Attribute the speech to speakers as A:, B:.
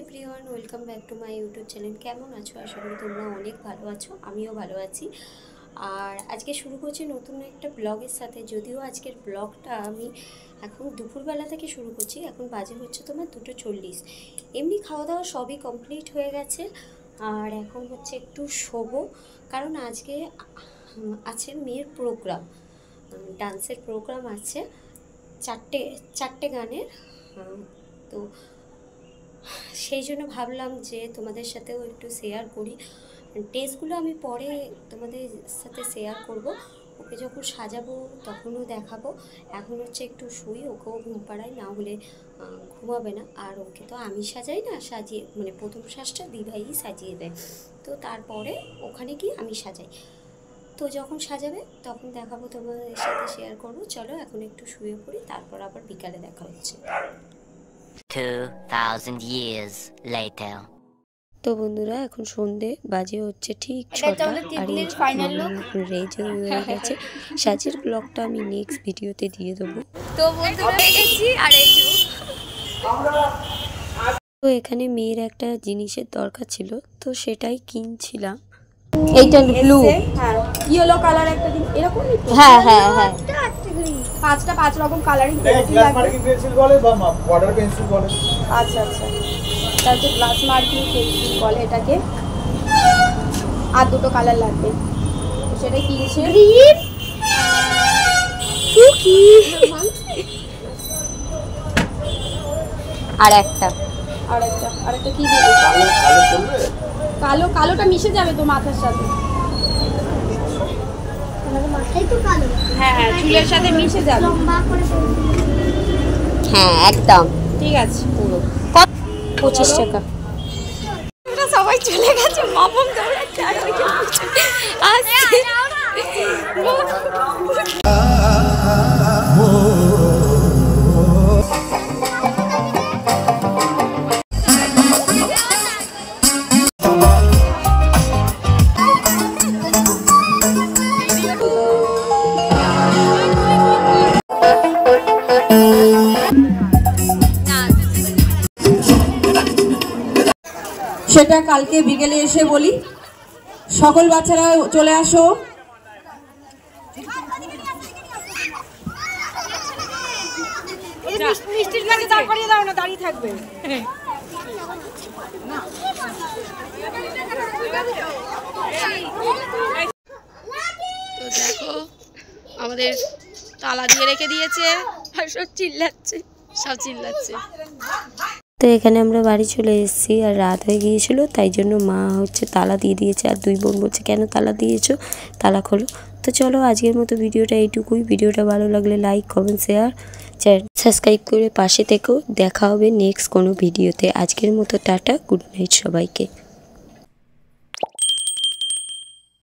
A: Everyone, welcome back to my YouTube channel. কেমন আছো? আশা করি তোমরা অনেক ভালো আছো, আমিও ভালো আছি। আর আজকে শুরু করছি নতুন একটা ব্লগের সাথে। যদিও আজকের ব্লগটা আমি এখন দুপুরবেলা থেকে শুরু করছি। এখন বাজে হচ্ছে তোমার 2:40। এমনি খাওয়া দাওয়া সবই কমপ্লিট হয়ে গেছে। আর এখন হচ্ছে একটু শোবো, কারণ আজকে আছে মেয়ের প্রোগ্রাম, ডান্সের প্রোগ্রাম আছে, চারটে গানের। তো সেই জন্য ভাবলাম যে তোমাদের সাথেও একটু শেয়ার করি। ড্রেসগুলো আমি পরে তোমাদের সাথে শেয়ার করব, ওকে যখন সাজাবো তখনও দেখাবো। এখন হচ্ছে একটু শুই, ওকেও ঘুম পাড়াই, না হলে ঘুমাবে না। আর ওকে তো আমি সাজাই না, সাজিয়ে মানে প্রথম শ্বাসটা দিভাই সাজিয়ে দেয়, তো তারপরে ওখানে গিয়ে আমি সাজাই। তো যখন সাজাবে তখন দেখাবো, তোমাদের সাথে শেয়ার করবো। চলো এখন একটু শুয়ে পড়ি, তারপর আবার বিকালে দেখা হচ্ছে।
B: 2000 years later.
A: তো বন্ধুরা, এখন সন্ধে বাজে হচ্ছে ঠিক 6টা। আর এই রেডি হয়ে গেছে। সাজের ব্লগটা আমি নেক্সট ভিডিওতে দিয়ে দেবো।
C: তো বন্ধুরা গেছি, আর এই যে
A: তো এখানে মেয়ের একটা জিনিসের দরকার ছিল, তো সেটাই কিনছিলাম।
C: এইটা ব্লু, হ্যাঁ ইয়েলো কালার একটা দিন এরকমই তো।
A: হ্যাঁ
C: 5 রকম কালারিং পেন্সিল লাগবে।
D: পেন্সিল বলে বা বর্ডার পেন্সিল বলে।
C: আচ্ছা, এটা হচ্ছে গ্লাস মার্কিং পেন্সিল বলে এটাকে। আর দুটো কালার লাগবে, সেটাই কিনছে। গ্রিন কি
A: আর একটা
C: কি দিবে? কালোটা মিশে যাবে তো মাথার সাথে।
E: মাথায় তো কালো,
C: হ্যাঁ চুলের সাথে মিশে যাবে।
E: লম্বা করে
A: হ্যাঁ একদম
C: ঠিক আছে।
A: পুরো 25 টাকা।
C: সবাই চলে গেছে, মামম দৌড়াচ্ছে আর ওই আসছে। সেটা কালকে বিকেলে এসে বলি। সকল বাচ্চারা চলে আসো। মিষ্টির কাছে দাঁড় করিয়ে দাও না, দাঁড়িয়ে থাকবে। তো দেখো আমাদের তালা দিয়ে রেখে দিয়েছে, আর সব চিল্লাচ্ছে।
A: তো এখানে আমরা বাড়ি চলে এসেছি, আর রাত হয়ে গিয়েছিল, তাই জন্য মা হচ্ছে তালা দিয়ে দিয়েছে। আর দুই বোন বলছে কেন তালা দিয়েছো, তালা খোলো। তো চলো আজকের মতো ভিডিওটা এইটুকুই। ভিডিওটা ভালো লাগলে লাইক, কমেন্ট, শেয়ার, সাবস্ক্রাইব করে পাশে থেকেও। দেখা হবে নেক্সট কোনো ভিডিওতে। আজকের মতো টাটা, গুড নাইট সবাইকে।